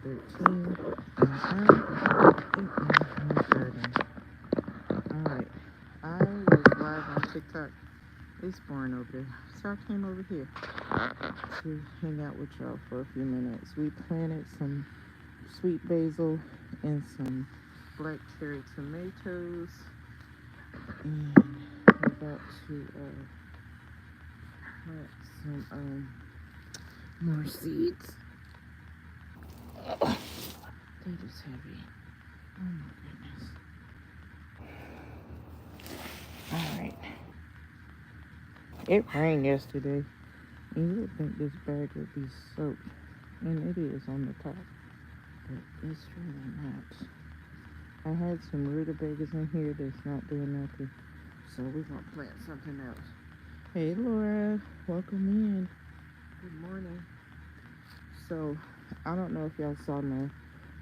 13. And I'm in my garden. Alright. I was live on TikTok. It's boring over there. So I came over here to hang out with y'all for a few minutes. We planted some sweet basil and some black cherry tomatoes. And we're about to plant some more seeds. They just heavy. Oh my goodness. Alright. It rained yesterday. And you would think this bag would be soaked. And it is on the top. But it's really not. I had some rutabagas in here that's not doing nothing. So we're going to plant something else. Hey Laura, welcome in. Good morning. So, I don't know if y'all saw my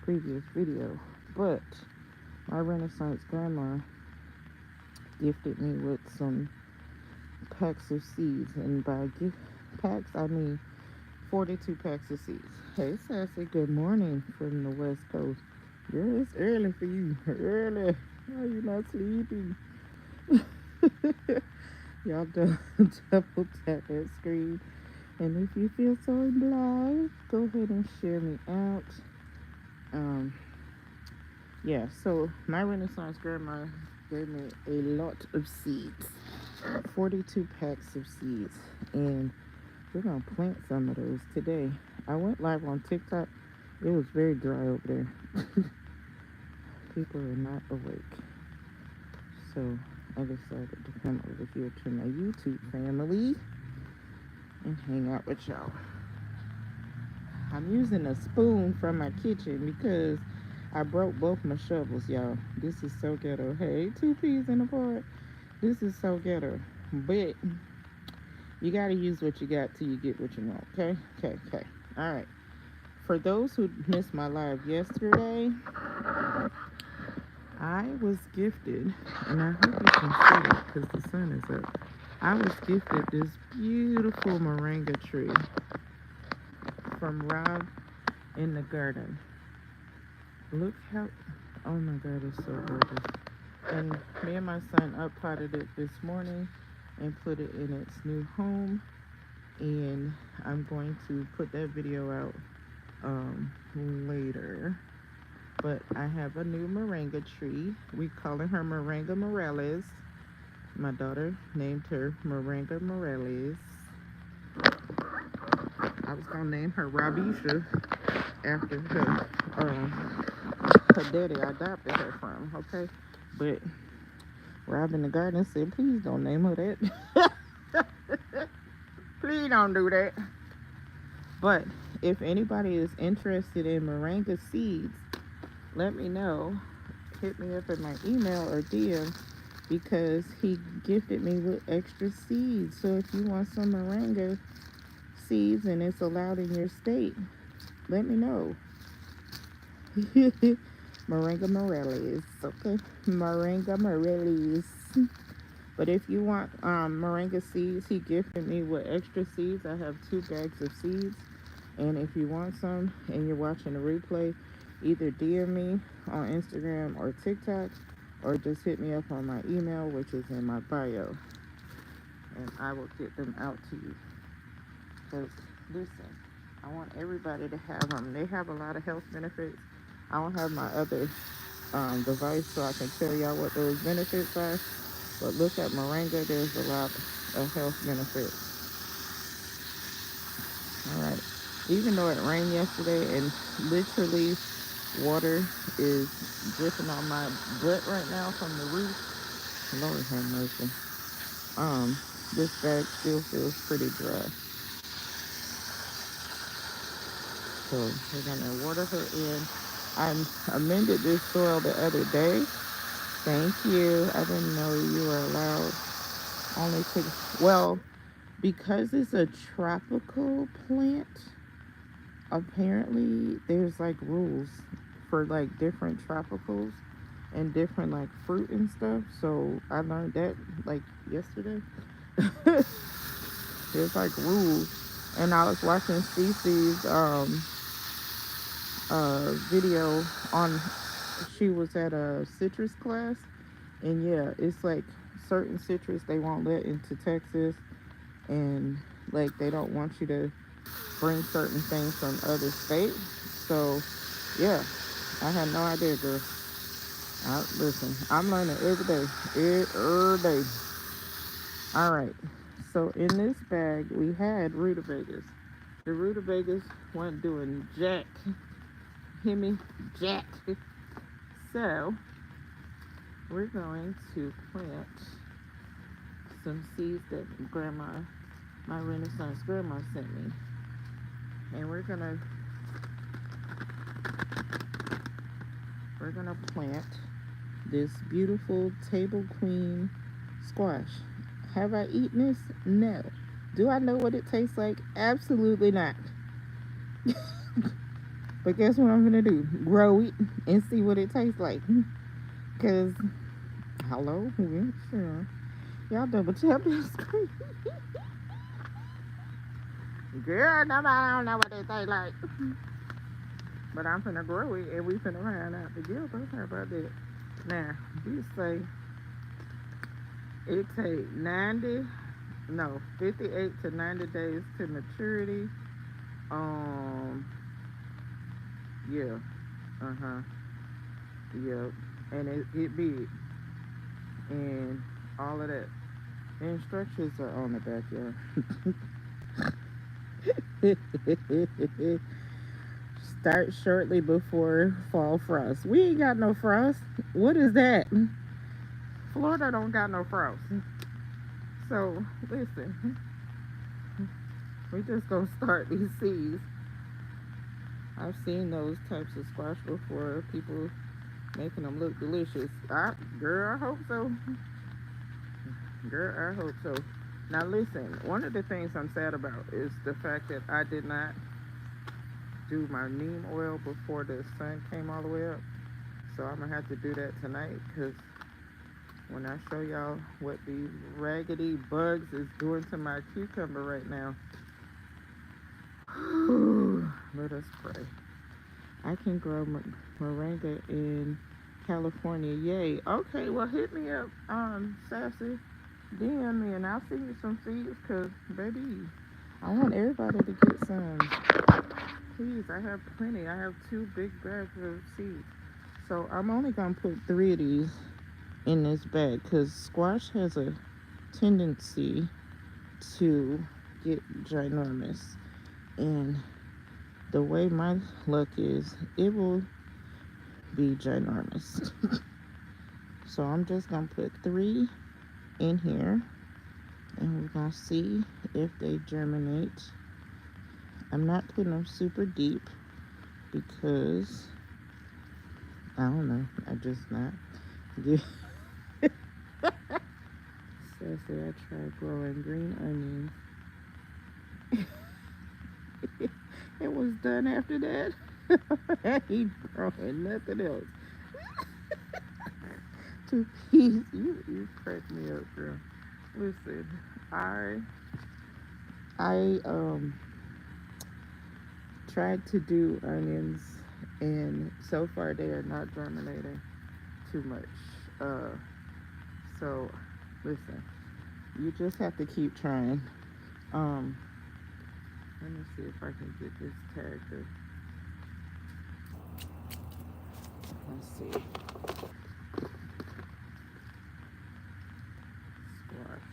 previous video, but my Renaissance grandma gifted me with some packs of seeds, and by gift packs I mean 42 packs of seeds. Hey Sassy, good morning from the West Coast. Girl, it's early for you. Early. Why are you not sleeping? Y'all double tap that screen. And if you feel so obliged, go ahead and share me out. Yeah, so my Renaissance grandma gave me a lot of seeds. 42 packs of seeds. And we're going to plant some of those today. I went live on TikTok. It was very dry over there. People are not awake. So I decided to come over here to my YouTube family and hang out with y'all. I'm using a spoon from my kitchen because I broke both my shovels, y'all. This is so ghetto. Hey, 2 peas in a pot. This is so ghetto. But you got to use what you got till you get what you want, okay? Okay. All right. For those who missed my live yesterday, I was gifted, and I hope you can see it because the sun is up. I was gifted this beautiful moringa tree from Rob in the garden. Look how, oh my God, it's so gorgeous. And me and my son uppotted it this morning and put it in its new home. And I'm going to put that video out later. But I have a new moringa tree. We calling her Moringa Morales. My daughter named her Moringa Morales. I was gonna name her Rabisha after her daddy I adopted her from, okay? But Rob in the garden said, please don't name her that. Please don't do that. But if anybody is interested in moringa seeds, let me know. Hit me up in my email or DM because he gifted me with extra seeds. So if you want some moringa seeds and it's allowed in your state, let me know. Moringa Morales. Okay. Moringa Morales. But if you want moringa seeds, he gifted me with extra seeds. I have 2 bags of seeds. And if you want some and you're watching the replay, either DM me on Instagram or TikTok, or just hit me up on my email, which is in my bio. And I will get them out to you. Because, listen, I want everybody to have them. They have a lot of health benefits. I don't have my other device so I can tell y'all what those benefits are. But look at moringa. There's a lot of health benefits. All right. Even though it rained yesterday and literally water is dripping on my butt right now from the roof, Lord have mercy. This bag still feels pretty dry. So we're gonna water her in. I amended this soil the other day. Thank you. I didn't know you were allowed only to, well, because it's a tropical plant, apparently there's like rules for like different tropicals and different like fruit and stuff. So I learned that like yesterday. There's like rules. And I was watching Cece's video on, she was at a citrus class, and yeah, it's like certain citrus they won't let into Texas, and like they don't want you to bring certain things from other states. So yeah, I had no idea, girl. Listen, I'm learning every day, every day. All right. So in this bag we had rutabagas. The rutabagas weren't doing jack. Hear me, jack. So we're going to plant some seeds that my Renaissance grandma sent me, and we're gonna plant this beautiful table queen squash. Have I eaten this? No. Do I know what it tastes like? Absolutely not. But guess what I'm gonna do? Grow it and see what it tastes like. Cause hello, yeah, sure. Y'all double tap this screen. Girl, nobody don't know what they taste like. But I'm finna grow it and we finna find out together. How about that? Now, you say it take 58 to 90 days to maturity. Um, yeah, uh-huh, yeah, and it big and all of that. The instructions are on the back, y'all. Start shortly before fall frost. We ain't got no frost. What is that? Florida don't got no frost. So listen, we just gonna start these seeds. I've seen those types of squash before. People making them look delicious. Girl, I hope so. Girl, I hope so. Now listen, one of the things I'm sad about is the fact that I did not do my neem oil before the sun came all the way up. So I'm gonna have to do that tonight, because when I show y'all what these raggedy bugs is doing to my cucumber right now, let us pray. I can grow moringa in California. Yay. Okay, well, hit me up, Sassy. DM me and I'll send you some seeds, because, baby, I want everybody to get some. Please, I have plenty. I have 2 big bags of seeds. So I'm only going to put 3 of these in this bag, because squash has a tendency to get ginormous. And the way my luck is, it will be ginormous. So I'm just going to put 3 in here, and we're going to see if they germinate. I'm not putting them super deep because I don't know. I just not. Yeah. Sassy, I tried growing green onions. It was done after that. I ain't growing nothing else. Two peas. You crack me up, girl. Listen, I tried to do onions, and so far they are not germinating too much. So listen, you just have to keep trying. Um, Let me see if I can get this tagged up. Let's see. Squash.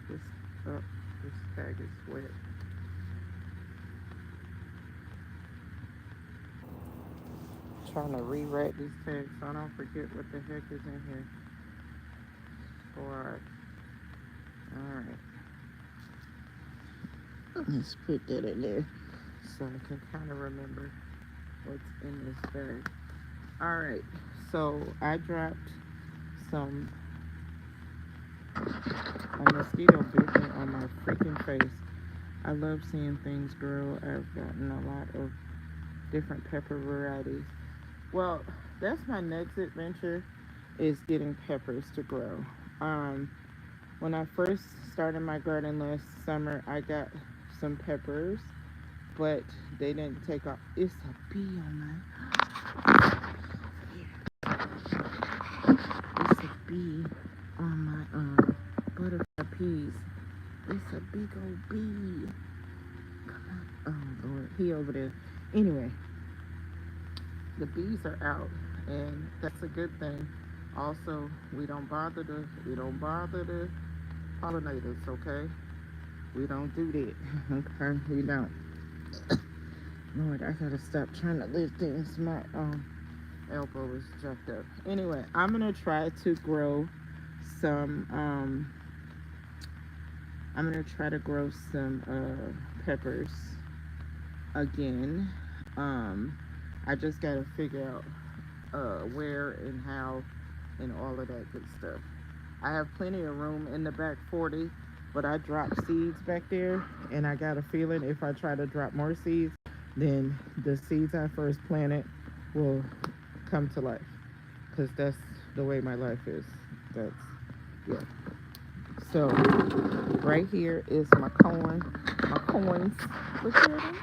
This this tag is wet. Trying to rewrite these tags so I don't forget what the heck is in here. Squash. Alright. Let's put that in there so I can kind of remember what's in this bag. Alright. So I dropped some. A mosquito bit me on my freaking face. I love seeing things grow. I've gotten a lot of different pepper varieties. Well, that's my next adventure, is getting peppers to grow. When I first started my garden last summer, I got some peppers, but they didn't take off. It's a bee on it's a bee on my butterfly peas. It's a big old bee. Come on. Oh Lord, he over there. Anyway, the bees are out, and that's a good thing. Also, we don't bother the pollinators, okay? We don't do that. Okay, we don't. Lord, I gotta stop trying to lift things. My elbow is jacked up. Anyway, I'm gonna try to grow some I'm gonna try to grow some peppers again. Um I just gotta figure out where and how and all of that good stuff. I have plenty of room in the back 40, but I dropped seeds back there, and I got a feeling if I try to drop more seeds, then the seeds I first planted will come to life, because that's the way my life is. That's, yeah. So, right here is my corn, my coins. Look at them.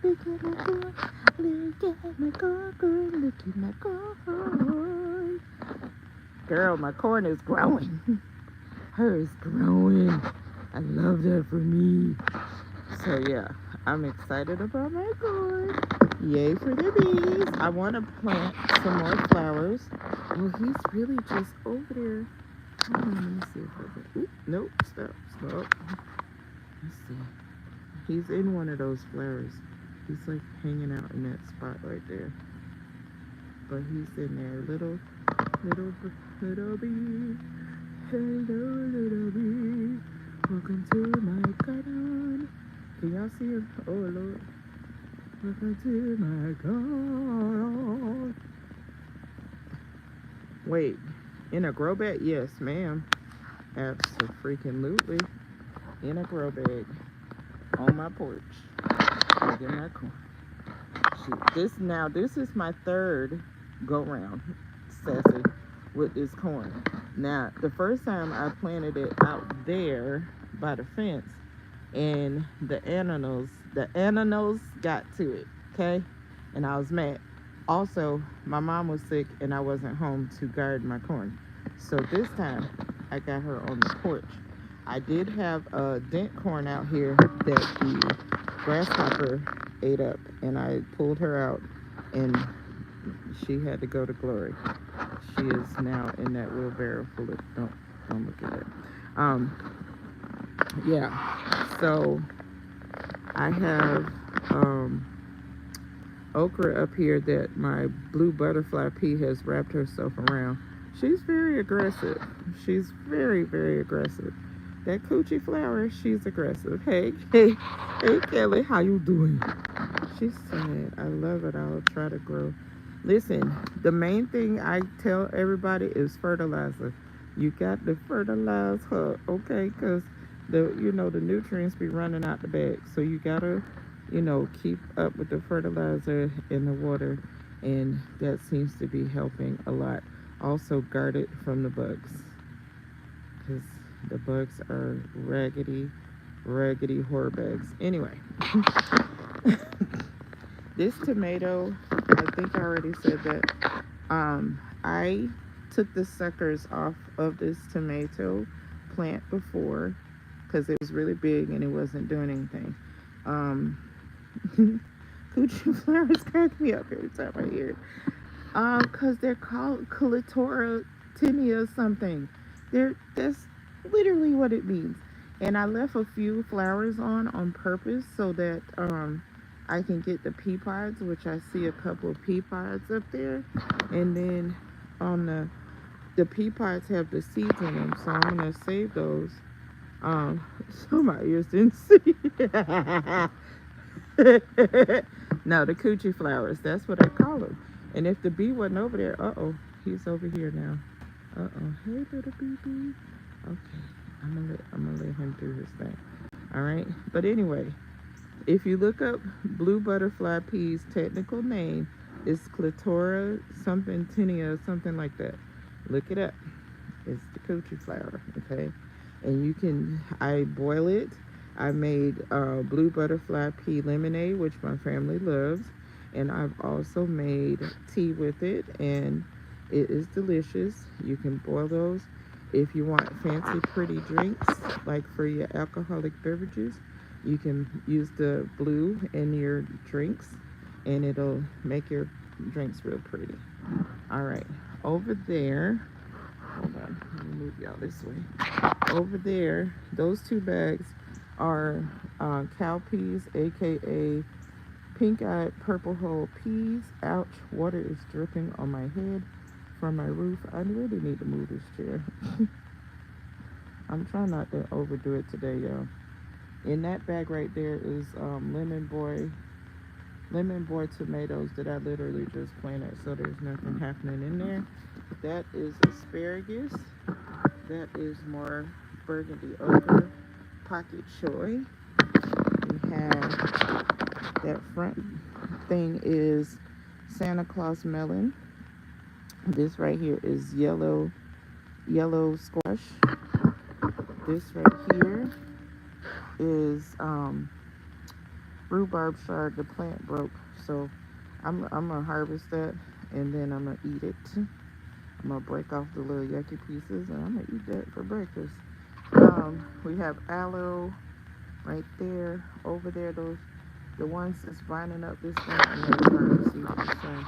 Look at my corn. Look at my corn. Look at my corn. Girl, my corn is growing. Hers growing. I love that for me. So yeah, I'm excited about my corn. Yay for the bees. I want to plant some more flowers. Oh, he's really just over there. Hold on, let me see if I can. Oop, nope, stop. Let's see. He's in one of those flowers. He's like hanging out in that spot right there. But he's in there, little bee. Hello, little bee. Welcome to my garden. Can y'all see him? Oh Lord. Welcome to my garden. Wait, in a grow bag? Yes, ma'am. Absolutely. In a grow bag on my porch. Look at my corn. This is my third go round, Sassy, with this corn. Now, the first time I planted it out there by the fence, and the animals got to it, okay? And I was mad. Also, my mom was sick and I wasn't home to guard my corn. So this time, I got her on the porch. I did have a dent corn out here that the grasshopper ate up, and I pulled her out, and she had to go to glory. She is now in that wheelbarrow full of, don't look at it. Yeah, so I have okra up here that my blue butterfly pea has wrapped herself around. She's very aggressive. She's very, very aggressive. That coochie flower, she's aggressive. Hey, Kelly, how you doing? She said, I love it. I'll try to grow. Listen, the main thing I tell everybody is fertilizer. You got to fertilize her, okay? Because the nutrients be running out the bag. So you gotta, keep up with the fertilizer and the water, and that seems to be helping a lot. Also, guard it from the bugs, because the bugs are raggedy whorebags. Anyway, this tomato, I think I already said that. I took the suckers off of this tomato plant before because it was really big and it wasn't doing anything. Coochie flowers crack me up every time I hear it. Because they're called Clitora tinea something. That's literally what it means. And I left a few flowers on purpose so that I can get the pea pods, which I see a couple of pea pods up there. And then on the pea pods have the seeds in them, so I'm gonna save those. So my ears didn't see. No, the coochie flowers. That's what I call them. And if the bee wasn't over there, he's over here now. Hey little bee. Okay, I'm gonna let him do his thing. All right. But anyway, if you look up blue butterfly peas, technical name is Clitora something tinea, something like that. Look it up. It's the coochie flower. Okay. And I boil it. I made blue butterfly pea lemonade, which my family loves, and I've also made tea with it, and it is delicious. You can boil those. If you want fancy, pretty drinks, like for your alcoholic beverages, you can use the blue in your drinks, and it'll make your drinks real pretty. All right, over there, hold on, let me move y'all this way. Over there, those two bags are cow peas, aka pink-eyed purple hull peas. Ouch, water is dripping on my head from my roof. I really need to move this chair. I'm trying not to overdo it today, y'all. In that bag right there is lemon boy tomatoes that I literally just planted, so there's nothing happening in there. That is asparagus. That is more burgundy ochre pocket choy. We have that front thing is Santa Claus melon. This right here is yellow squash. This right here is rhubarb chard. The plant broke, so I'm gonna harvest that and then I'm gonna eat it. I'm gonna break off the little yucky pieces and I'm gonna eat that for breakfast. We have aloe right there. Over there, those the ones that's lining up this thing. I'm gonna try to see what I'm saying.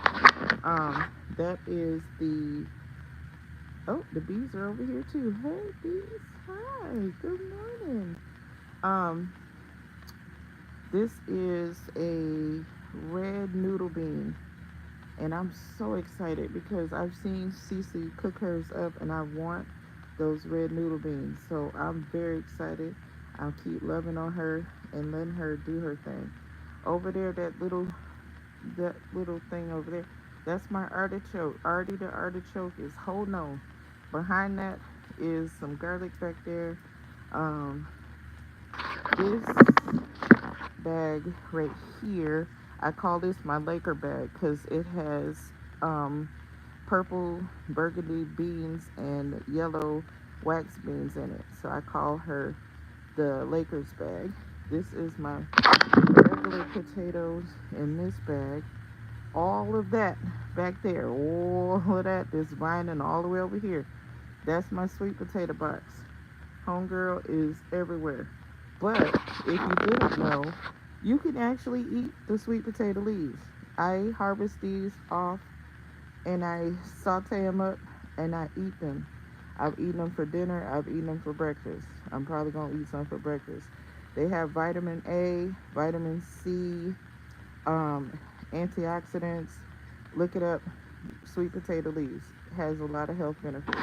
That is the the bees are over here too. Hey bees, hi, good morning. Um, this is a red noodle bean, and I'm so excited because I've seen Cece cook hers up, and I want those red noodle beans. So I'm very excited. I'll keep loving on her and letting her do her thing. Over there, that little thing over there, that's my artichoke. Artie the artichoke is holding on. Behind that is some garlic back there. Um, this bag right here, I call this my Laker bag because it has um, purple burgundy beans and yellow wax beans in it. So I call her the Lakers bag. This is my regular potatoes in this bag. All of that back there, all of that is vining all the way over here. That's my sweet potato box. Homegirl is everywhere. But if you didn't know, you can actually eat the sweet potato leaves. I harvest these off and I saute them up and I eat them. I've eaten them for dinner. I've eaten them for breakfast. I'm probably going to eat some for breakfast. They have vitamin A, vitamin C, um, antioxidants. Look it up. Sweet potato leaves has a lot of health benefits.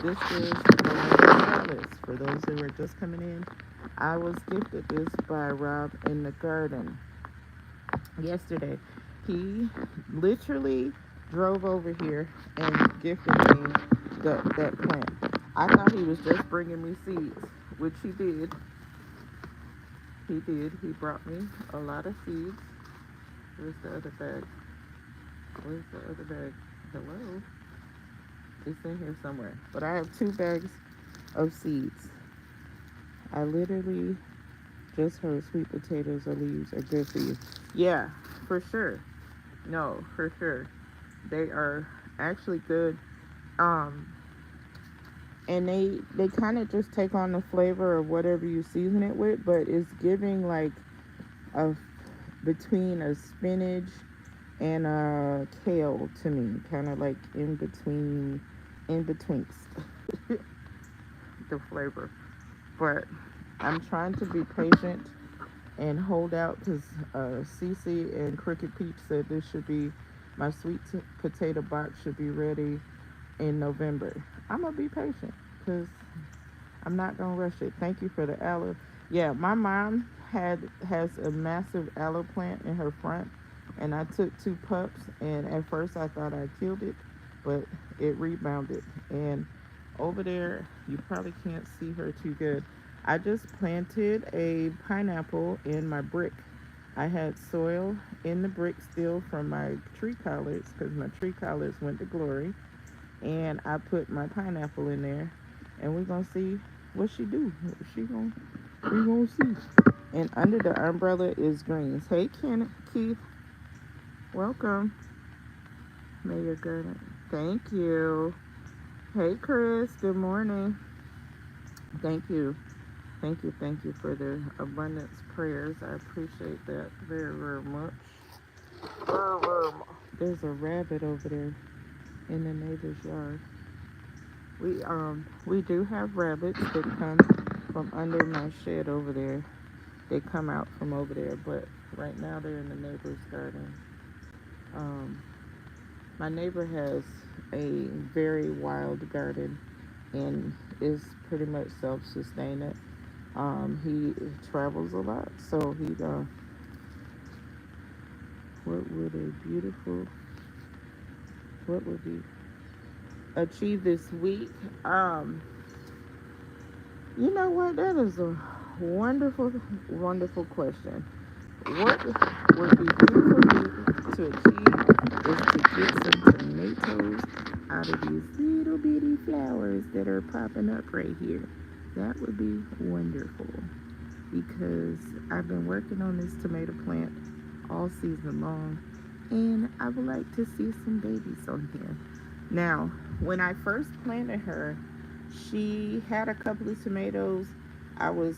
This is Moringa Morales. For those who are just coming in, I was gifted this by Rob in the garden yesterday. He literally drove over here and gifted me that plant. I thought he was just bringing me seeds, which he did. He did. He brought me a lot of seeds. Where's the other bag? Where's the other bag? Hello? It's in here somewhere. But I have 2 bags of seeds. I literally just heard sweet potatoes or leaves are good for you. Yeah, for sure. No, for sure. They are actually good. Um, and they kind of just take on the flavor of whatever you season it with, but it's giving like a between a spinach and a kale to me, kind of like in between the flavor. But I'm trying to be patient and hold out because Cece and Crooked Peach said this should be my potato box should be ready in November. I'm gonna be patient because I'm not gonna rush it. Thank you for the aloe. Yeah, my mom has a massive aloe plant in her front, and I took 2 pups, and at first I thought I killed it, but it rebounded. And over there, you probably can't see her too good. I just planted a pineapple in my brick. I had soil in the brick still from my tree collards because my tree collards went to glory, and I put my pineapple in there, and we're gonna see what she do. She gonna We won't see. And under the umbrella is greens. Hey, Keith, welcome. May your garden. Thank you. Hey, Chris, good morning. Thank you. Thank you for the abundance prayers. I appreciate that very, very much. There's a rabbit over there in the neighbor's yard. We do have rabbits that come from under my shed over there. They come out from over there, but right now they're in the neighbor's garden. Um, my neighbor has a very wild garden and is pretty much self-sustaining. He travels a lot, so what would a beautiful, what would be achieve this week? You know what? That is a wonderful, wonderful question. What would be beautiful to achieve is to get some tomatoes out of these little bitty flowers that are popping up right here. That would be wonderful because I've been working on this tomato plant all season long and I would like to see some babies on here. Now, when I first planted her, she had a couple of tomatoes. I was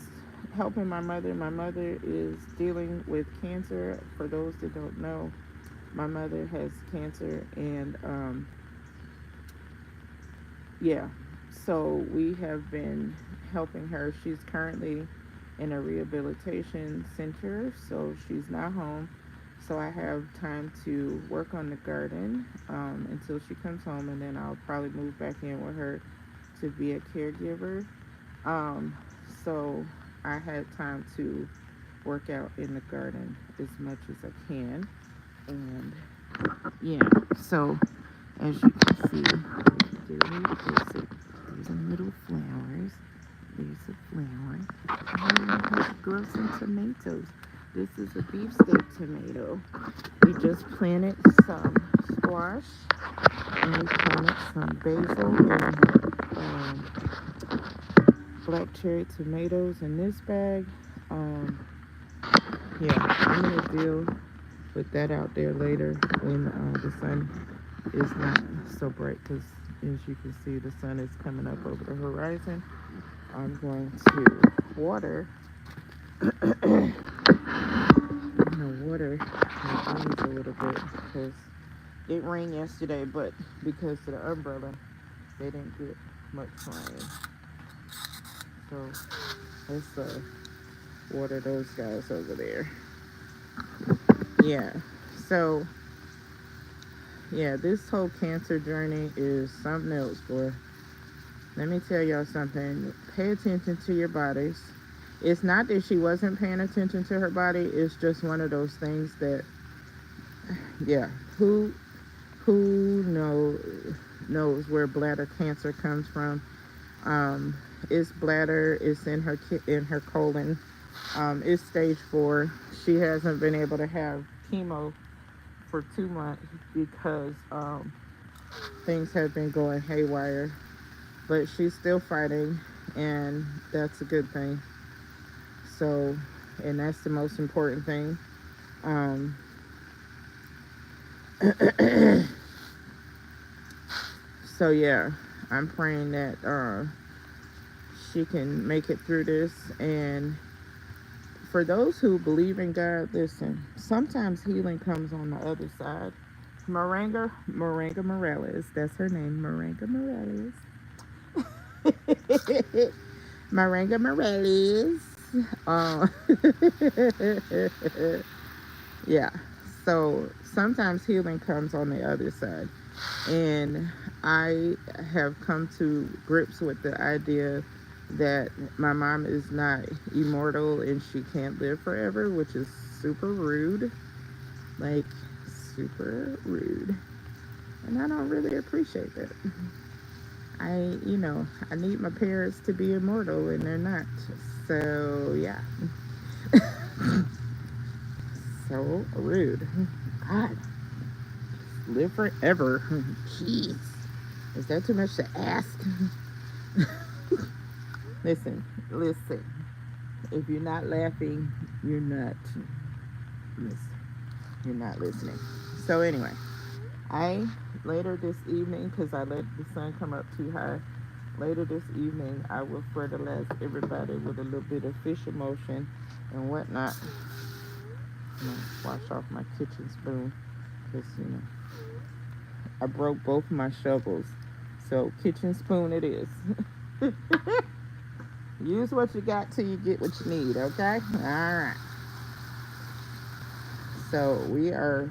helping my mother. My mother is dealing with cancer. For those that don't know, my mother has cancer, and yeah, so we have been helping her. She's currently in a rehabilitation center, so she's not home. So I have time to work on the garden until she comes home, and then I'll probably move back in with her to be a caregiver. Um, so I had time to work out in the garden as much as I can. And yeah, so as you can see, there's some little flowers. There's a flower. And I'm going to grow some tomatoes. This is a beefsteak tomato. We just planted some squash and we planted some basil and black cherry tomatoes in this bag. Yeah, I'm gonna deal with that out there later when the sun is not so bright because as you can see the sun is coming up over the horizon. I'm going to water water my beans a little bit because it rained yesterday, but because of the umbrella they didn't get much rain. So let's water those guys over there. Yeah, so yeah, this whole cancer journey is something else, boy. Let me tell y'all something. Pay attention to your bodies. It's not that she wasn't paying attention to her body. It's just one of those things that, yeah, who knows where bladder cancer comes from? It's bladder. It's in her colon. It's stage 4. She hasn't been able to have chemo for 2 months because things have been going haywire. But she's still fighting, and that's a good thing. So, and that's the most important thing. So yeah, I'm praying that she can make it through this. And for those who believe in God, listen, sometimes healing comes on the other side. Moringa Morales, that's her name, Moringa Morales. Moringa Morales. Uh, yeah. So sometimes healing comes on the other side. And I have come to grips with the idea that my mom is not immortal and she can't live forever, which is super rude. Like, super rude. And I don't really appreciate that. I need my parents to be immortal and they're not. So, yeah. So rude. God. Live forever. Jeez. Is that too much to ask? Listen. If you're not laughing, you're not listening. You're not listening. So anyway, I later this evening, because I let the sun come up too high. Later this evening, I will fertilize everybody with a little bit of fish emotion and whatnot. I'm gonna wash off my kitchen spoon because I broke both my shovels. So kitchen spoon it is. Use what you got till you get what you need. Okay. All right. So we are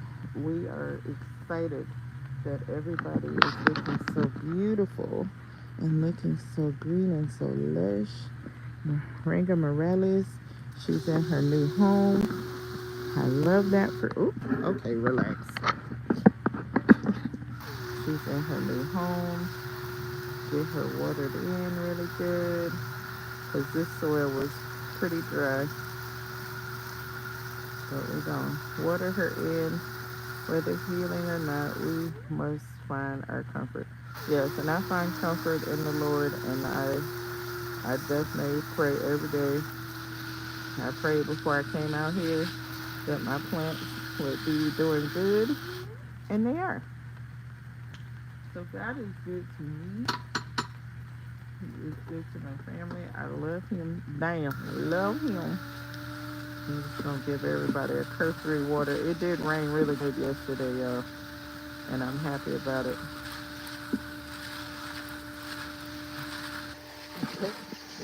excited that everybody is looking so beautiful and looking so green and so lush. Moringa Morales, she's in her new home. I love that for. Ooh, okay, relax. She's in her new home. Get her watered in really good because this soil was pretty dry. So we're gonna water her in. Whether healing or not, we must find our comfort. Yes, and I find comfort in the Lord, and I definitely pray every day. I prayed before I came out here that my plants would be doing good, and they are. So God is good to me. He is good to my family. I love Him. Damn, I love Him. I'm just gonna give everybody a cursory water. It did rain really good yesterday, y'all, and I'm happy about it.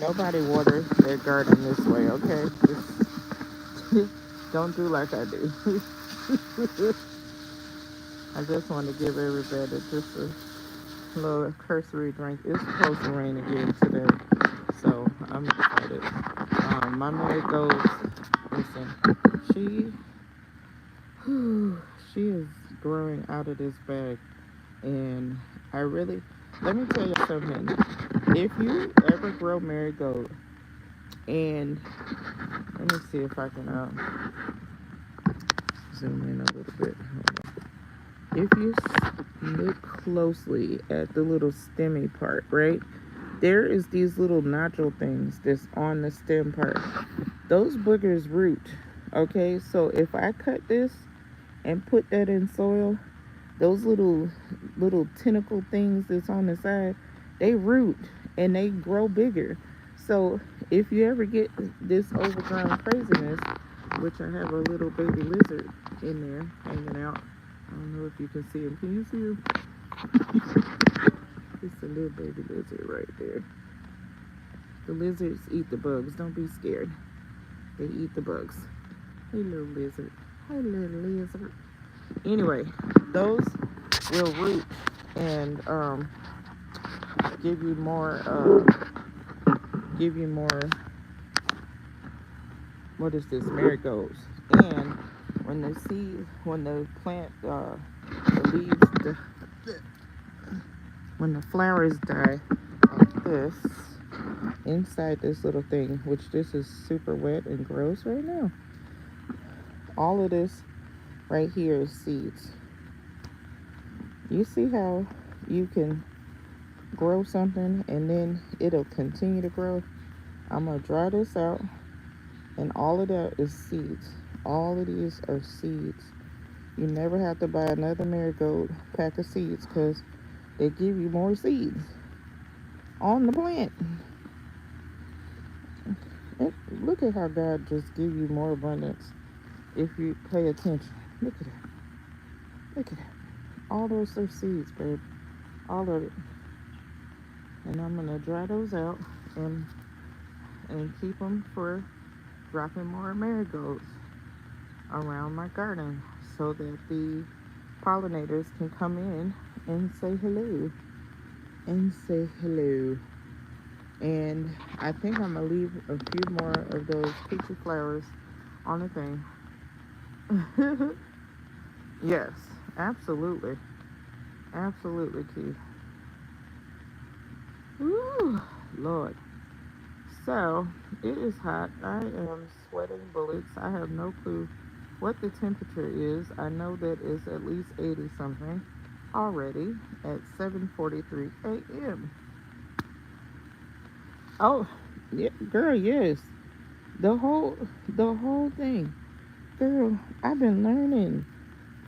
Nobody waters their garden this way, okay? Just don't do like I do. I just want to give everybody just a little cursory drink. It's supposed to rain again today, so I'm excited. My marigolds, listen, she, she is growing out of this bag, and I really, let me tell you something. If you ever grow marigold, and let me see if I can zoom in a little bit. If you look closely at the little stemmy part, right? There is these little nodule things that's on the stem part. Those boogers root. Okay, so if I cut this and put that in soil, those little tentacle things that's on the side, they root and they grow bigger. So if you ever get this overgrown craziness, which I have a little baby lizard in there hanging out. I don't know if you can see him. Can you see him? It's a little baby lizard right there. The lizards eat the bugs. Don't be scared. They eat the bugs. Hey, little lizard. Hey, little lizard. Anyway, those will root and give you more. Give you more. What is this? Marigolds. And when the plant, the leaves, when the flowers die, like this, inside this little thing, which this is super wet and gross right now. All of this right here is seeds. You see how you can grow something and then it'll continue to grow? I'm going to dry this out, and all of that is seeds. All of these are seeds. You never have to buy another marigold pack of seeds because they give you more seeds on the plant. And look at how God just give you more abundance if you pay attention. Look at that. Look at that. All those are seeds, babe. All of it. And I'm gonna dry those out and keep them for dropping more marigolds around my garden so that the pollinators can come in and say hello. And say hello. And I think I'm gonna leave a few more of those peachy flowers on the thing. Yes, absolutely. Absolutely, Keith. Ooh, Lord. So, it is hot. I am sweating bullets. I have no clue what the temperature is. I know that it's at least 80 something already at 7:43 a.m. Oh, yeah, girl, yes. The whole the whole thing. Girl, I've been learning.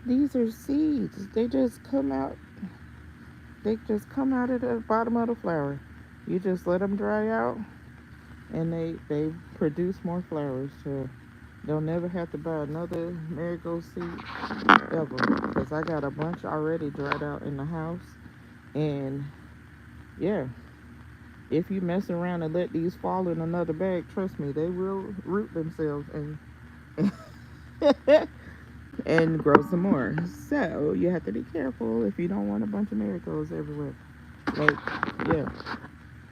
These are seeds. They just come out of the bottom of the flower. You just let them dry out and they produce more flowers. So they'll never have to buy another marigold seed ever. Because I got a bunch already dried out in the house. And yeah, if you mess around and let these fall in another bag, trust me, they will root themselves and and grow some more. So you have to be careful if you don't want a bunch of marigolds everywhere. Like, yeah,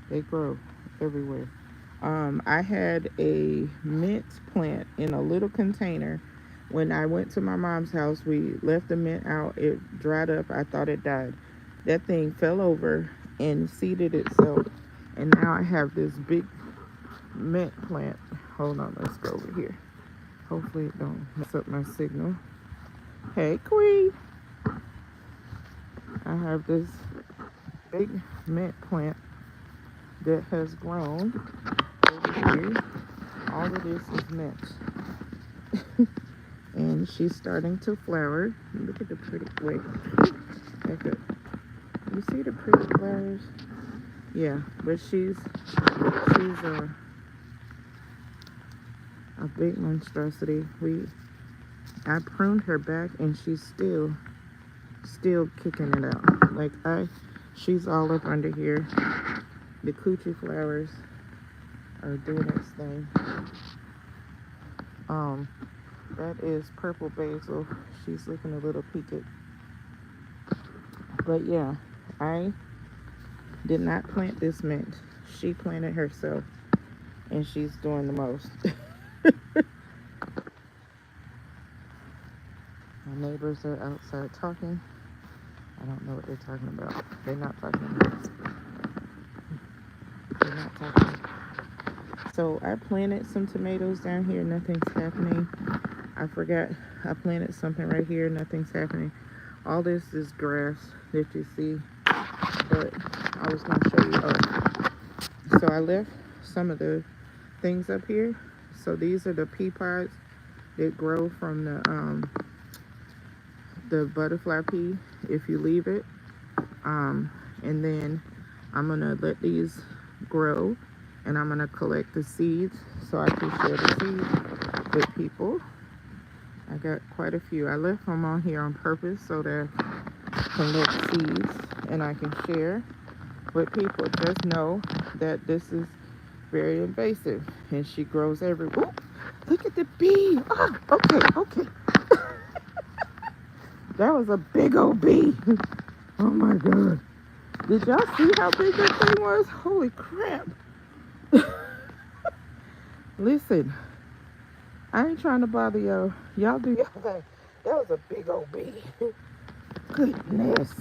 they grow everywhere. I had a mint plant in a little container. When I went to my mom's house, we left the mint out. It dried up. I thought it died. That thing fell over and seeded itself. And now I have this big mint plant. Hold on, let's go over here. Hopefully it don't mess up my signal. Hey, Queen. I have this big mint plant that has grown over here. All of this is mint. And she's starting to flower. Look at the pretty, wait, back up. You see the pretty flowers? Yeah, but she's a big monstrosity. I pruned her back and she's still kicking it out. Like she's all up under here. The coochie flowers are doing its thing. That is purple basil. She's looking a little peaked. But yeah, I did not plant this mint. She planted herself, and she's doing the most. My neighbors are outside talking. I don't know what they're talking about. They're not talking about. They're not talking. So I planted some tomatoes down here. Nothing's happening. I forgot I planted something right here. Nothing's happening. All this is grass that you see. But I was going to show you. Oh. So I left some of the things up here. So these are the pea pods that grow from the butterfly pea if you leave it. And then I'm going to let these grow. And I'm going to collect the seeds so I can share the seeds with people. I got quite a few. I left them on here on purpose so that I collect seeds and I can share with people. Just know that this is very invasive and she grows everywhere. Ooh, look at the bee. Oh, okay. That was a big old bee. Oh my God. Did y'all see how big that thing was? Holy crap. Listen, I ain't trying to bother y'all. Y'all do y'all thing. That was a big old bee. Goodness.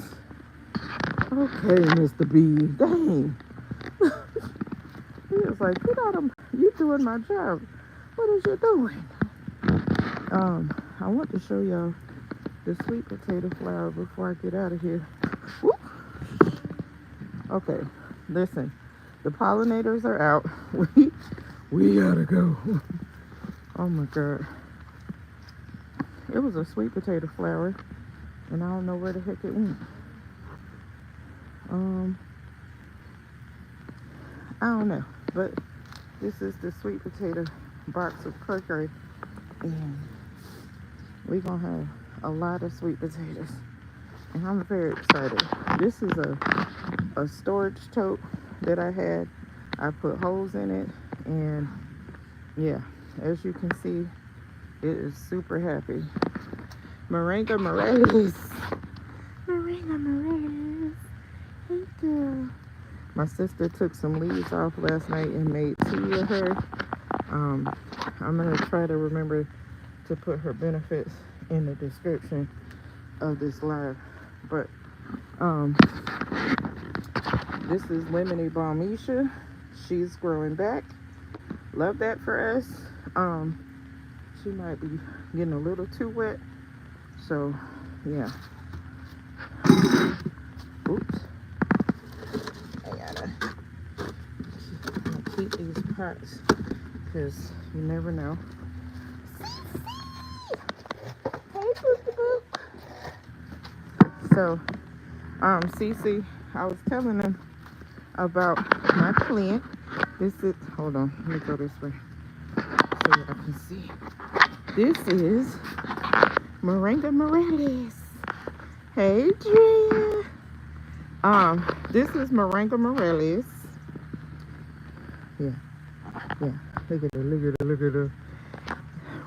Okay, Mr. B. Dang. He was like, you doing my job. What is you doing? I want to show y'all the sweet potato flower before I get out of here. Whoop. Okay, listen. The pollinators are out. We gotta go. Oh my God. It was a sweet potato flower, and I don't know where the heck it went. I don't know, but this is the sweet potato box of cookery, and we're gonna have a lot of sweet potatoes, and I'm very excited. This is a storage tote that I had. I put holes in it, and yeah, as you can see, it is super happy. Moringa Morales. Moringa Morales. Hey girl. My sister took some leaves off last night and made tea with her. I'm going to try to remember to put her benefits in the description of this live. But this is Lemony Balmisha. She's growing back. Love that for us. She might be getting a little too wet. So, yeah. Oops. I gotta keep these pots because you never know. Hey, boo. So, Cece, I was telling them about my plant. This is, hold on, let me go this way so y'all can see. This is Moringa Morales. Hey, Jamia. This is Moringa Morales. Yeah. Look at her.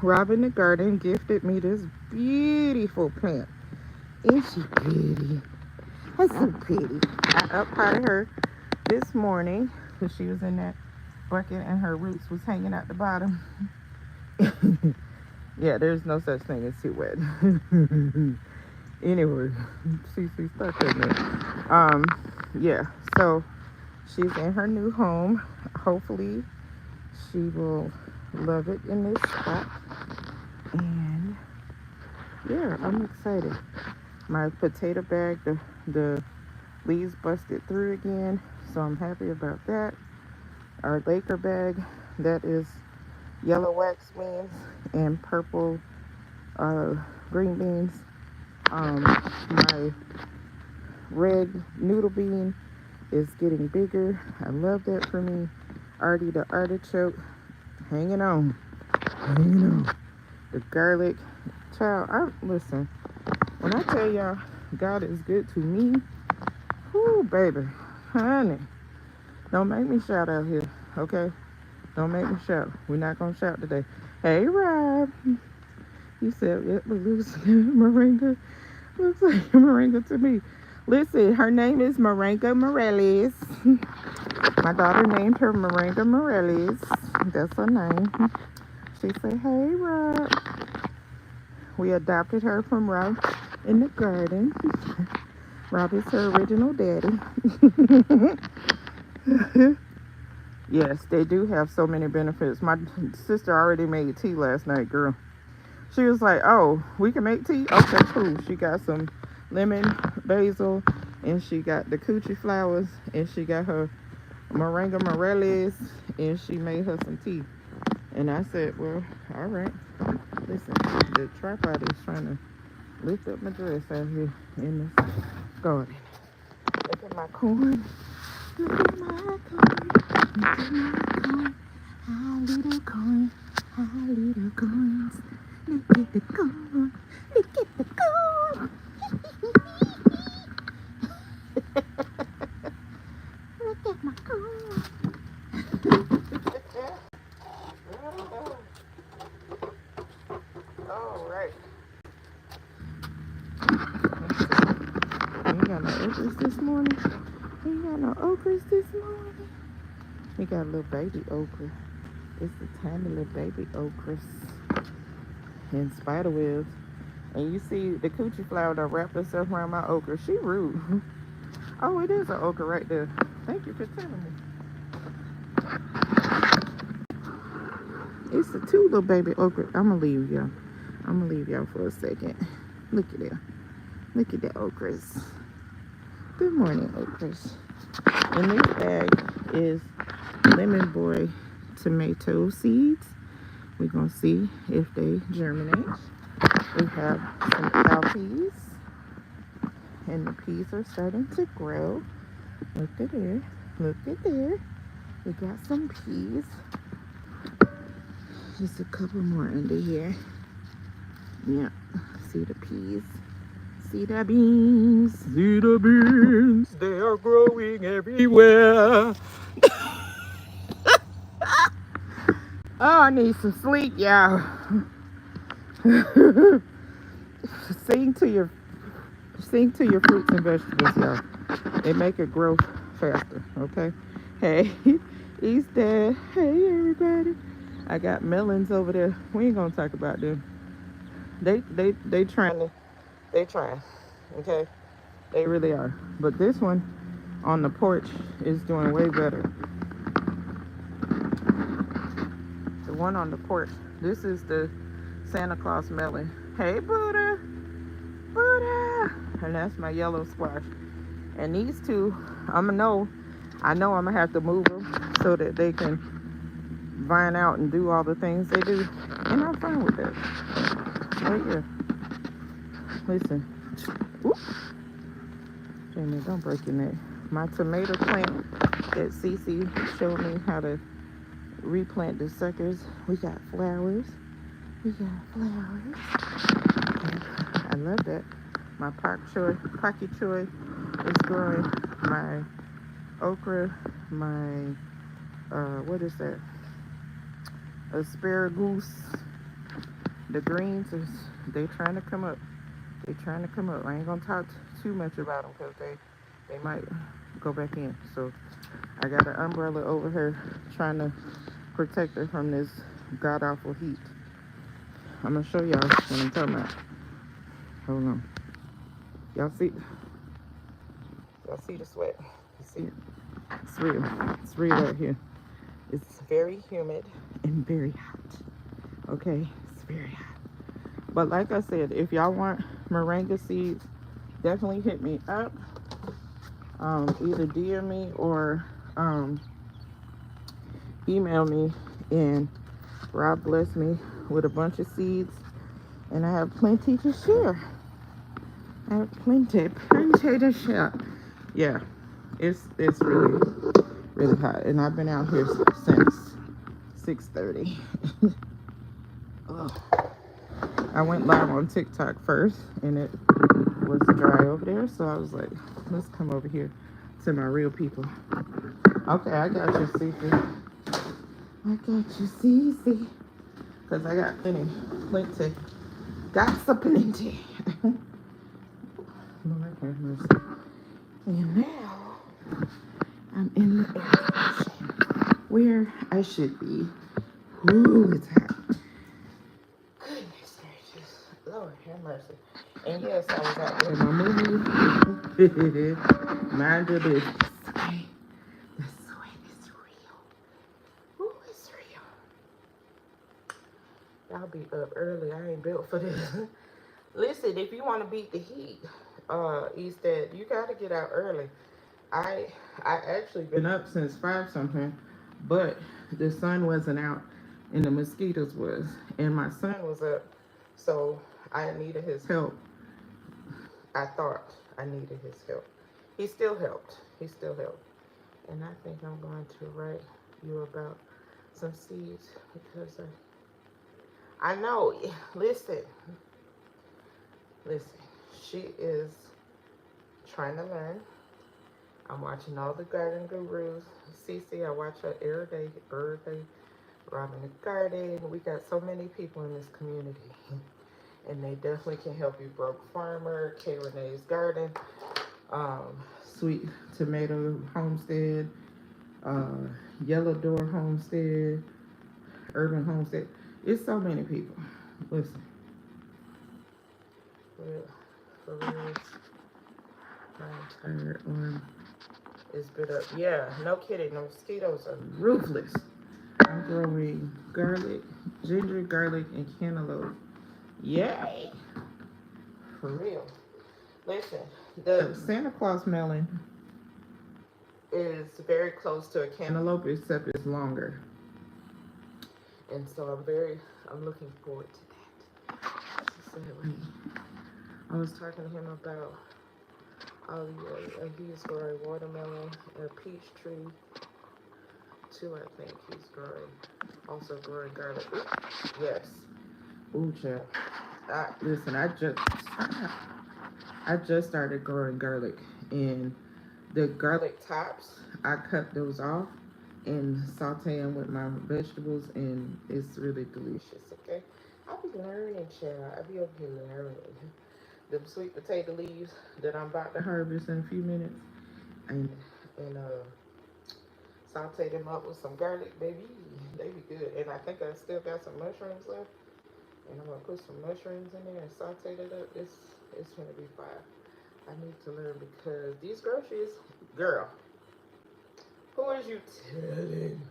Robin the Garden gifted me this beautiful plant. Isn't she pretty? That's so pretty. I uppotted her this morning because she was in that bucket and her roots was hanging out the bottom. Yeah, there's no such thing as too wet. Anyway, Cece, stop that. Yeah, so she's in her new home. Hopefully, she will love it in this spot. And yeah, I'm excited. My potato bag, the leaves busted through again, so I'm happy about that. Our Laker bag, that is yellow wax beans and purple green beans. My red noodle bean is getting bigger. I love that for me. Artie the artichoke, hanging on. The garlic, child. Listen. When I tell y'all, God is good to me. Whoo, baby, honey. Don't make me shout out here, okay? Don't make me shout. We're not gonna shout today. Hey, Rob. He said it looks like Moringa. Looks like Moringa to me. Listen, her name is Moringa Morales. My daughter named her Moringa Morales. That's her name. She said, hey, Rob. We adopted her from Rob in the garden. Rob is her original daddy. Yes, they do have so many benefits. My sister already made tea last night, girl. She was like, oh, we can make tea? Okay, cool. She got some lemon, basil, and she got the coochie flowers, and she got her Moringa Morales, and she made her some tea. And I said, well, all right. Listen, the tripod is trying to lift up my dress out here in the garden. Look at my corn. Look at my corn. Look at my corn. Our little corn. Our little corns. Look at the corn. Look at the corn. Look at my corn. All right. We got no okras this morning. We got a little baby okra. It's the tiny little baby okras and spider webs. And you see the coochie flower that wrapped herself around my okra. She rude. Oh, it is an okra right there. Thank you for telling me. It's the two little baby okra. I'm gonna leave y'all for a second. Look at that. Look at the okras. Good morning, okras. And this bag is Lemon Boy tomato seeds. We're gonna see if they germinate. We have some cow peas, and the peas are starting to grow. Look at there. We got some peas. Just a couple more under here. Yeah, see the peas. See the beans. They are growing everywhere. Oh, I need some sleep, y'all. Sing to your fruits and vegetables, y'all. They make it grow faster, okay? Hey, he's dead. Hey, everybody. I got melons over there. We ain't gonna talk about them. They trying, okay? They really are. But this one on the porch is doing way better. The one on the porch. This is the Santa Claus melon. Hey, Buddha. And that's my yellow squash. And these two, I know I'm gonna have to move them so that they can vine out and do all the things they do, and I'm fine with that. But yeah, listen. Whoop. Jamie, don't break your neck. My tomato plant that Cece showed me how to replant the suckers. We got flowers. We got flowers. I love that. My pocky choy is growing. My okra, my what is that? Asparagus. The greens is they trying to come up. They trying to come up. I ain't gonna talk too much about them because they might go back in. So I got an umbrella over her trying to protect her from this god awful heat. I'm gonna show y'all what I'm talking about. Hold on. Y'all see? Y'all see the sweat? You see it? It's real. It's real out here. It's very humid and very hot. Okay, it's very hot. But like I said, if y'all want moringa seeds, definitely hit me up. Either DM me or email me, and Rob blessed me with a bunch of seeds, and I have plenty to share. I have plenty to share. Yeah, it's really really hot, and I've been out here since 6:30. I went live on TikTok first, and it was dry over there, so I was like, let's come over here to my real people. Okay, I got you, Cece. I got you, Cece. Because I got plenty. Got some plenty. Lord have mercy. And now, I'm in the air condition, where I should be. Ooh, it's hot. Goodness gracious. Lord have mercy. And yes, I was out there in my movie. Mind your business. Okay? The sweat is real. Ooh, it's real. Y'all be up early. I ain't built for this. Listen, if you want to beat the heat, Easthead, you got to get out early. I actually been up since 5 something, but the sun wasn't out and the mosquitoes was, and my son was up, so I needed his help. I thought I needed his help. He still helped. He still helped. And I think I'm going to write you about some seeds because I know. Listen, she is trying to learn. I'm watching all the garden gurus. Cece, I watch her every day. Robin the Garden. We got so many people in this community. And they definitely can help you. Broke Farmer, K. Renee's Garden, Sweet Tomato Homestead, Yellow Door Homestead, Urban Homestead. It's so many people. Listen. For real. My entire arm is bit up. Yeah, no kidding. The mosquitoes are ruthless. I'm growing garlic, ginger, garlic, and cantaloupe. Yay! For real. Listen, the Santa Claus melon is very close to a cantaloupe, except it's longer. And so I'm looking forward to that. I was talking to him about he's growing watermelon, a peach tree, too, I think he's growing. Also growing garlic. Ooh, yes. Ooh, child. Listen, I just started growing garlic, and the garlic tops, I cut those off and saute them with my vegetables, and it's really delicious, okay? I'll be learning, child. I'll be over here learning. Them sweet potato leaves that I'm about to harvest in a few minutes, and saute them up with some garlic, baby. They be good. And I think I still got some mushrooms left, and I'm gonna put some mushrooms in there and saute it up. It's gonna be fire. I need to learn because these groceries, girl, who is you telling?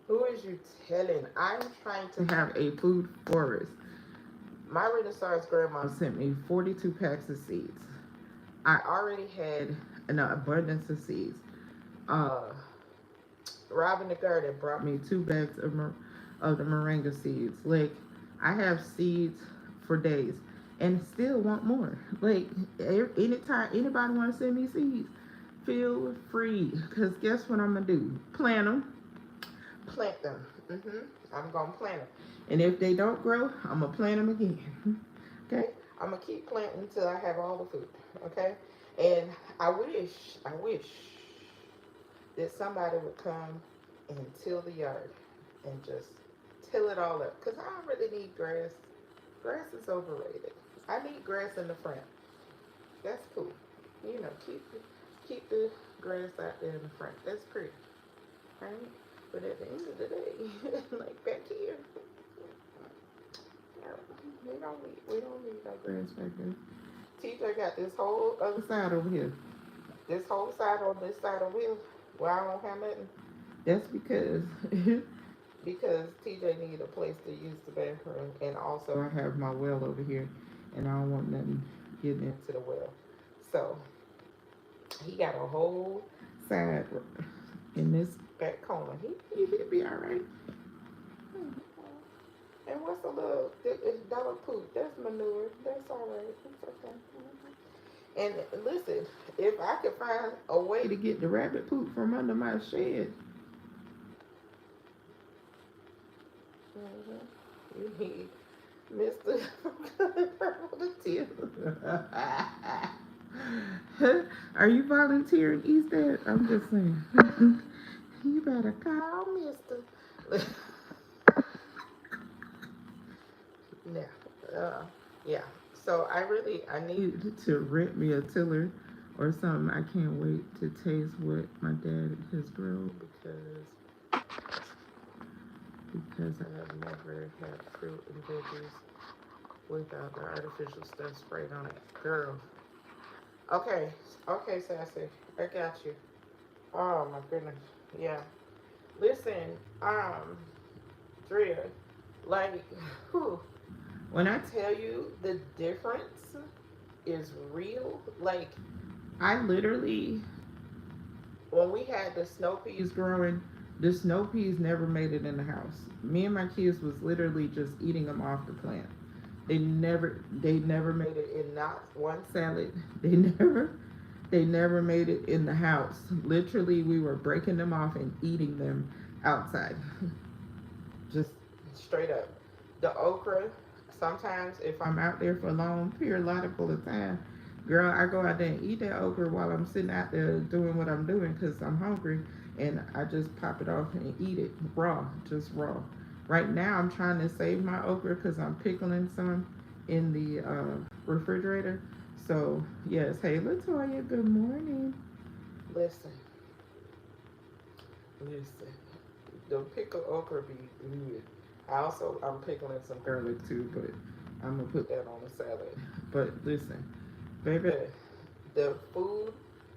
Who is you telling? I'm trying to have a food forest. My Renaissance grandma sent me 42 packs of seeds. I already had an abundance of seeds. Robin the garden brought me 2 bags of the moringa seeds. Like, I have seeds for days and still want more. Like, anytime anybody want to send me seeds, feel free. Because guess what I'm going to do? Plant them. Plant them. I'm going to plant them. And if they don't grow, I'm going to plant them again. Okay? I'm going to keep planting until I have all the food. Okay? And I wish that somebody would come and till the yard and just till it all up. Because I don't really need grass. Grass is overrated. I need grass in the front. That's cool. You know, keep the grass out there in the front. That's pretty, right? But at the end of the day, like back here, we don't need no grass back there. TJ got this whole other side over here. This whole side on this side over here, where I don't have nothing. That's because because TJ need a place to use the bathroom, and also I have my well over here, and I don't want nothing getting into the well. So he got a whole side in this back corner. He'll be all right. And what's a little dog poop? That's manure. That's all right. It's okay. And listen, if I could find a way to get the rabbit poop from under my shed, you need Mr. Purple to Are you volunteering, East? I'm just saying. You better call Mr. Yeah. Yeah. So I need to rent me a tiller or something. I can't wait to taste what my dad has grown because I have never had fruit and veggies without the artificial stuff sprayed on it. Girl. Okay, Sassy. I got you. Oh my goodness. Yeah. Listen, Drea, like, whew, when I tell you the difference is real, like, I literally, when we had the snow peas growing, the snow peas never made it in the house. Me and my kids was literally just eating them off the plant. They never made it in not one salad. They never made it in the house. Literally, we were breaking them off and eating them outside. Just straight up. The okra, sometimes if I'm out there for a long periodical of time, girl, I go out there and eat that okra while I'm sitting out there doing what I'm doing because I'm hungry, and I just pop it off and eat it raw, just raw. Right now, I'm trying to save my okra because I'm pickling some in the refrigerator. So, yes, hey, Latoya, good morning. Listen, listen. The pickled okra be good. I'm pickling some garlic too, but I'm gonna put that on the salad. But listen, baby, the food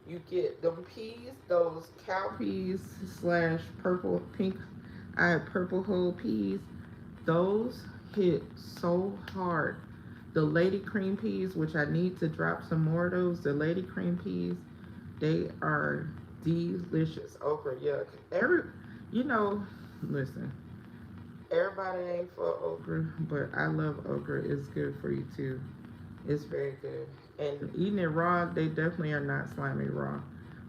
you get, them peas, those cow peas slash purple pink, I have purple whole peas. Those hit so hard. The lady cream peas, which I need to drop some more of those. The lady cream peas, they are delicious. Okra, yuck. You know, listen, everybody ain't for okra, but I love okra. It's good for you too. It's very good. And eating it raw, they definitely are not slimy raw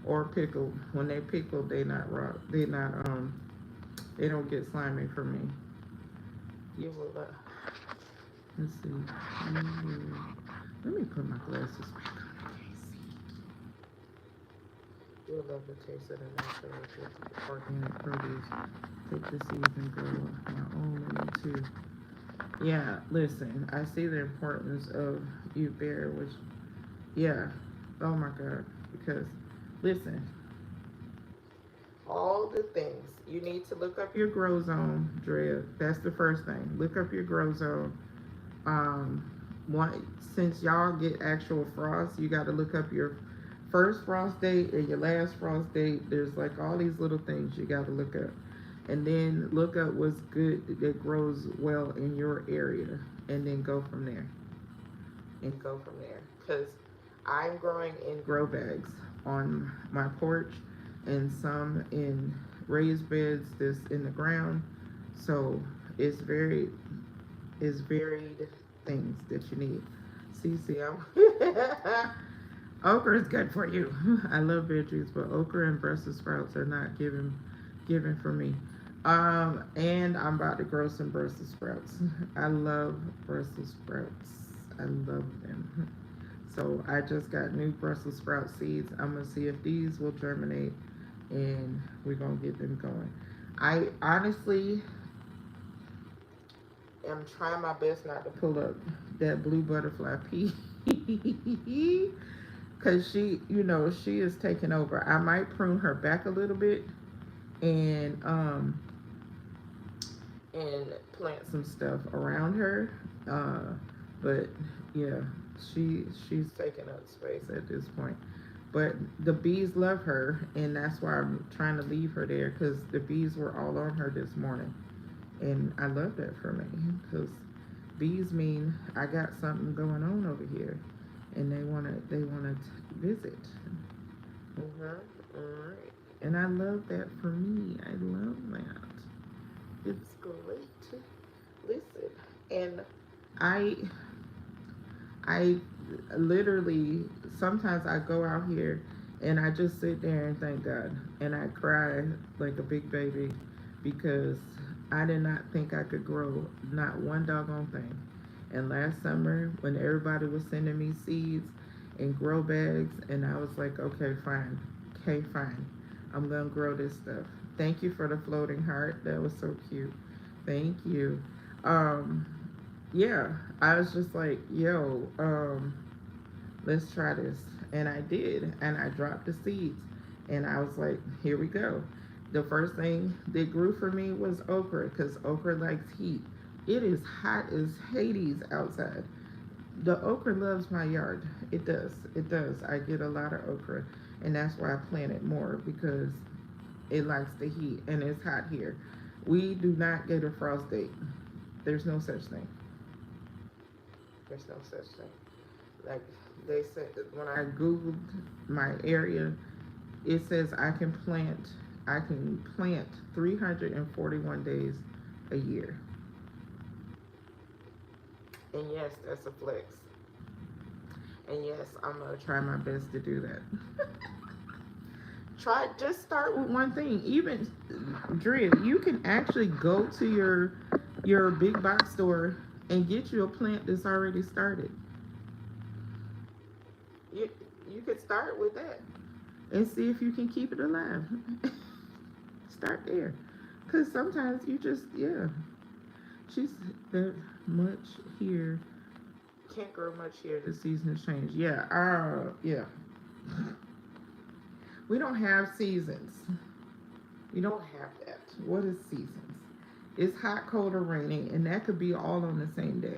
or pickled. When they pickled, they not raw. They don't get slimy for me. You will let's see. Let me put my glasses back on. You'll love the taste of the natural organic produce. Take the seeds and grow my own in it too. Yeah, listen, I see the importance of you bear, which, yeah, oh my God, because, listen, all the things, you need to look up your grow zone, Drea. That's the first thing. Look up your grow zone. One, since y'all get actual frost, you got to look up your first frost date and your last frost date. There's like all these little things you got to look up, and then look up what's good that grows well in your area, and then go from there. Because I'm growing in grow bags on my porch, and some in raised beds that's in the ground. So it's very it's varied things that you need. See, okra is good for you. I love veggies, but okra and Brussels sprouts are not given for me. And I'm about to grow some Brussels sprouts. I love Brussels sprouts. I love them. So I just got new Brussels sprout seeds. I'm gonna see if these will germinate, and we're gonna get them going. I honestly am trying my best not to pull up that blue butterfly pea. Cause she is taking over. I might prune her back a little bit and and plant some stuff around her. But yeah, she's taking up space at this point. But the bees love her, and that's why I'm trying to leave her there because the bees were all on her this morning, and I love that for me because bees mean I got something going on over here, and they wanna visit. All right, and I love that for me. I love that. It's great. Listen, and I I literally sometimes I go out here and I just sit there and thank God and I cry like a big baby because I did not think I could grow not one doggone thing. And last summer when everybody was sending me seeds and grow bags and I was like, okay, fine. Okay, fine. I'm gonna grow this stuff. Thank you for the floating heart. That was so cute. Thank you. Um yeah, I was just like, yo, let's try this. And I did. And I dropped the seeds. And I was like, here we go. The first thing that grew for me was okra because okra likes heat. It is hot as Hades outside. The okra loves my yard. It does. It does. I get a lot of okra. And that's why I plant it more because it likes the heat and it's hot here. We do not get a frost date. There's no such thing. There's no such thing. Like they said, when I googled my area, it says I can plant 341 days a year. And yes, that's a flex. And yes, I'm gonna try my best to do that. Just start with one thing. Even Dre, you can actually go to your big box store and get you a plant that's already started. You you could start with that and see if you can keep it alive. Start there, cause sometimes you just she's that much here. Can't grow much here. The season has changed. Yeah. Yeah. We don't have seasons. We don't have that. What is seasons? It's hot, cold, or raining, and that could be all on the same day.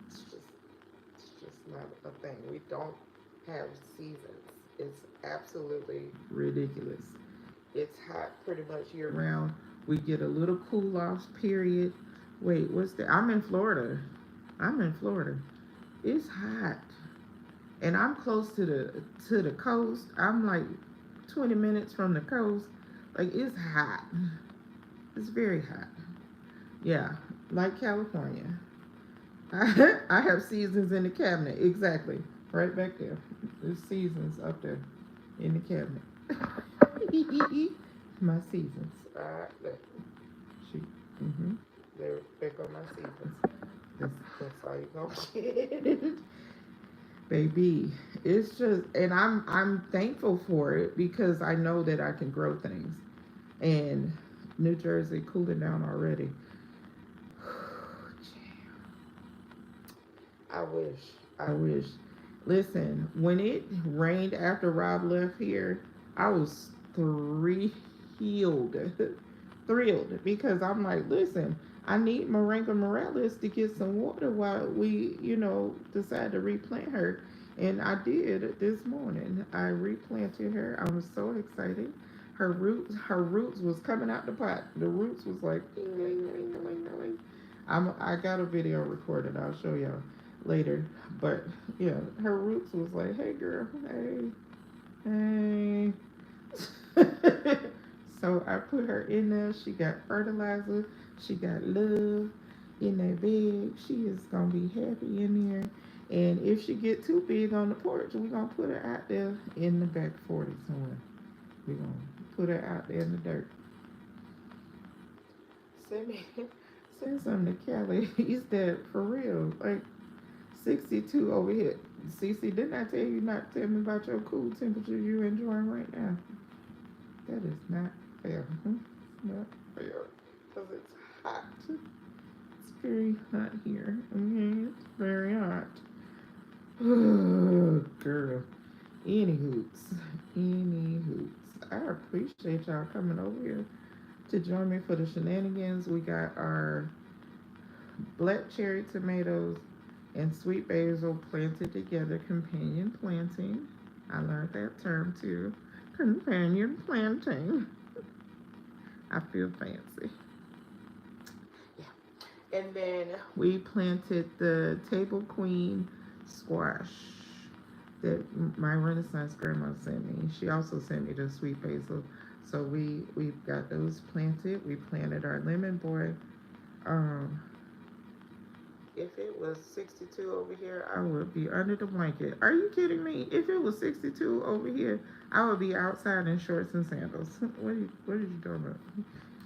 It's just, it's just not a thing. We don't have seasons. It's absolutely ridiculous. It's hot pretty much year round. We get a little cool off period. Wait, what's that? I'm in Florida. I'm in Florida. It's hot, and I'm close to the coast. I'm like 20 minutes from the coast. Like it's hot. It's very hot. Yeah, like California. I have seasons in the cabinet. Exactly. Right back there. There's seasons up there in the cabinet. My seasons. Look. Shoot. There go my seasons. That's all you gonna get. Baby. It's just and I'm thankful for it because I know that I can grow things. And New Jersey cooling down already. I wish. I wish. Listen, when it rained after Rob left here, I was thrilled. Thrilled because I'm like, listen, I need Moringa Morales to get some water while we, decide to replant her. And I did this morning. I replanted her. I was so excited. Her roots was coming out the pot. The roots was like, ding, ding, ding, ding, ding. I got a video recorded. I'll show y'all later. But yeah, her roots was like, hey girl, hey, hey. So I put her in there. She got fertilizer. She got love in that bed. She is gonna be happy in there. And if she get too big on the porch, we gonna put her out there in the back 40 somewhere. We gonna put her out there in the dirt. Send me, send something to Kelly. He's dead for real. Like 62 over here. Cece, didn't I tell you not to tell me about your cool temperature you enjoying right now? That is not fair. It's not fair. Because it's hot. It's very hot here. Okay? It's very hot. Oh, girl. Any hoops. Any hoops. I appreciate y'all coming over here to join me for the shenanigans. We got our black cherry tomatoes and sweet basil planted together, companion planting. I learned that term too. Companion planting. I feel fancy. Yeah. And then we planted the table queen squash that my Renaissance grandma sent me. She also sent me the sweet basil. So we've got those planted. We planted our lemon boy. Um, if it was 62 over here, I would be under the blanket. Are you kidding me? If it was 62 over here, I would be outside in shorts and sandals. What are you talking about?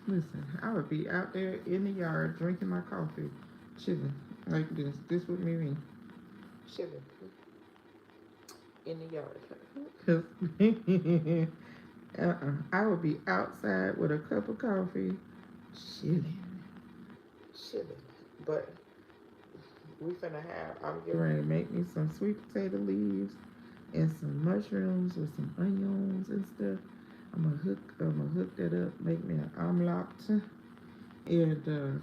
Listen, I would be out there in the yard drinking my coffee, chilling like this. This would be me, chilling in the yard. Cause I would be outside with a cup of coffee, chilling, chilling. But we finna have. I'm getting ready to make me some sweet potato leaves and some mushrooms with some onions and stuff. I'm gonna hook that up, make me an omelet, and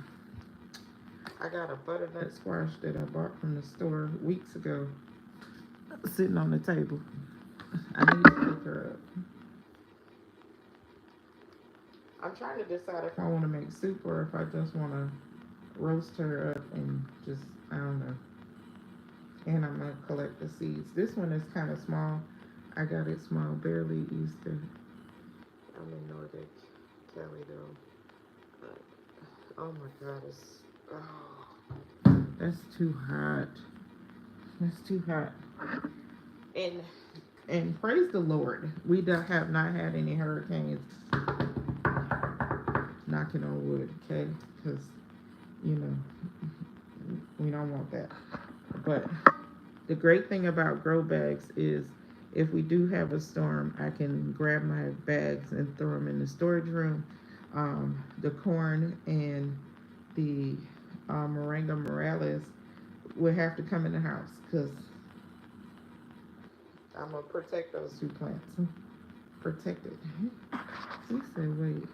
I got a butternut squash that I bought from the store weeks ago, sitting on the table. I need to pick her up. I'm trying to decide if I want to make soup or if I just want to roast her up and just, I don't know. And I'm gonna collect the seeds. This one is kind of small. I got it small, barely Easter. I'm in Nordic Cali though. Oh my God, it's that's too hot. That's too hot. And and praise the Lord, we have not had any hurricanes. Knocking on wood, okay? Because you know we don't want that. But the great thing about grow bags is if we do have a storm, I can grab my bags and throw them in the storage room. The corn and the Moringa Morales will have to come in the house because I'm going to protect those two plants. Protect it. He said, wait,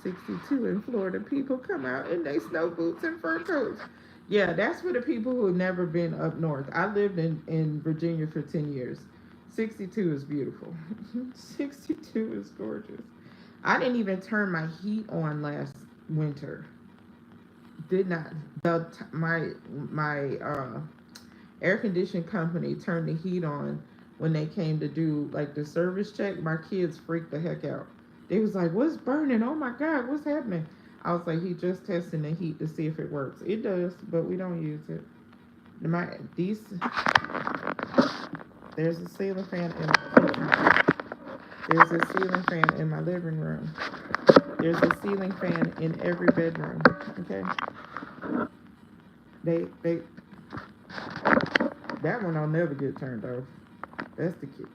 62 in Florida, people come out in their snow boots and fur coats. Yeah, that's for the people who have never been up north. I lived in Virginia for 10 years. 62 is beautiful. 62 is gorgeous. I didn't even turn my heat on last winter. Did not. My air conditioning company turned the heat on when they came to do like the service check. My kids freaked the heck out. They was like, "What's burning? Oh my God, what's happening?" I was like, "He just testing the heat to see if it works. It does, but we don't use it." My these there's a ceiling fan in my kitchen. There's a ceiling fan in my living room. There's a ceiling fan in every bedroom. Okay, they that one I'll never get turned off. That's the kid.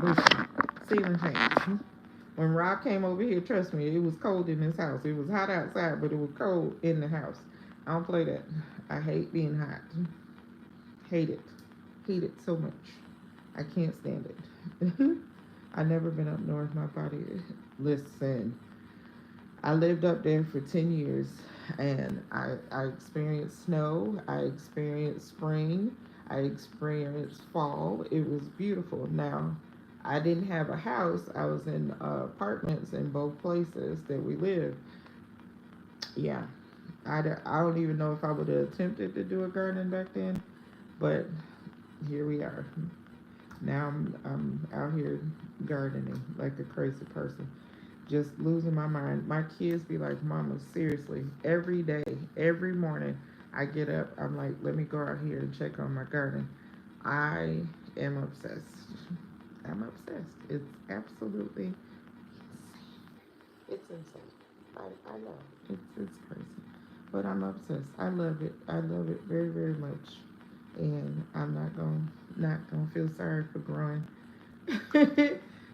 Listen, ceiling fans. When Rob came over here, trust me, it was cold in his house. It was hot outside, but it was cold in the house. I don't play that. I hate being hot. Hate it. Hate it so much. I can't stand it. I never been up north. My body. Listen, I lived up there for 10 years and I experienced snow. I experienced spring. I experienced fall. It was beautiful. Now, I didn't have a house. I was in apartments in both places that we lived. Yeah, I don't even know if I would have attempted to do a garden back then, but here we are. Now I'm out here gardening like a crazy person. just losing my mind. My kids be like, Mama, seriously, every day, every morning, I get up, I'm like, let me go out here and check on my garden. I am obsessed. I'm obsessed. It's absolutely insane. It's insane. I know. It's crazy. But I'm obsessed. I love it. I love it very, very much. And I'm not gonna feel sorry for growing.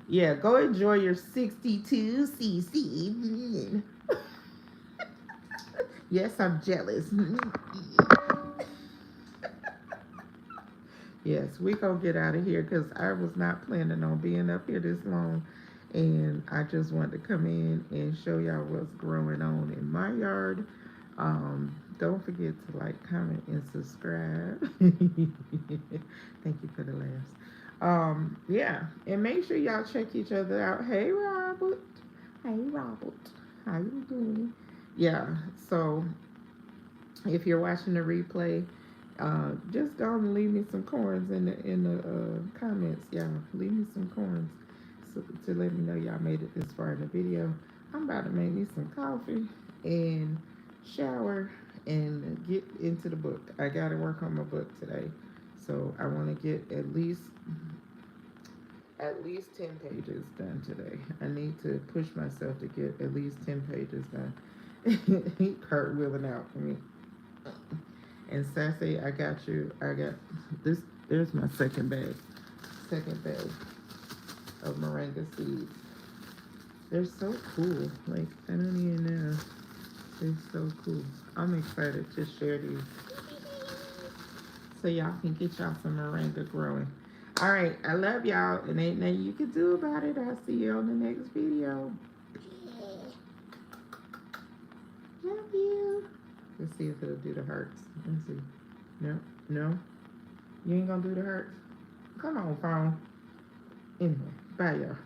Yeah, go enjoy your 62cc. Yes, I'm jealous. Yes, we gonna get out of here because I was not planning on being up here this long, and I just wanted to come in and show y'all what's growing on in my yard. Don't forget to like, comment, and subscribe. Thank you for the laughs. Yeah, and make sure y'all check each other out. Hey, Robert. Hey, Robert. How you doing? Yeah. So if you're watching the replay, just go and leave me some corns in the comments. Yeah, leave me some corns to let me know y'all made it this far in the video. I'm about to make me some coffee and shower and get into the book. I gotta work on my book today, so I want to get at least 10 pages done today. I need to push myself to get at least 10 pages done. He cartwheeling out for me. And Sassy, I got you. I got this. There's my second bag. Second bag of moringa seeds. They're so cool. Like, I don't even know. They're so cool. I'm excited to share these so y'all can get y'all some moringa growing. All right. I love y'all. And ain't nothing you can do about it. I'll see you on the next video. Love you. Let's see if it'll do the hearts. Let's see. No. No. You ain't gonna do the hearts? Come on, phone. Anyway, bye, y'all.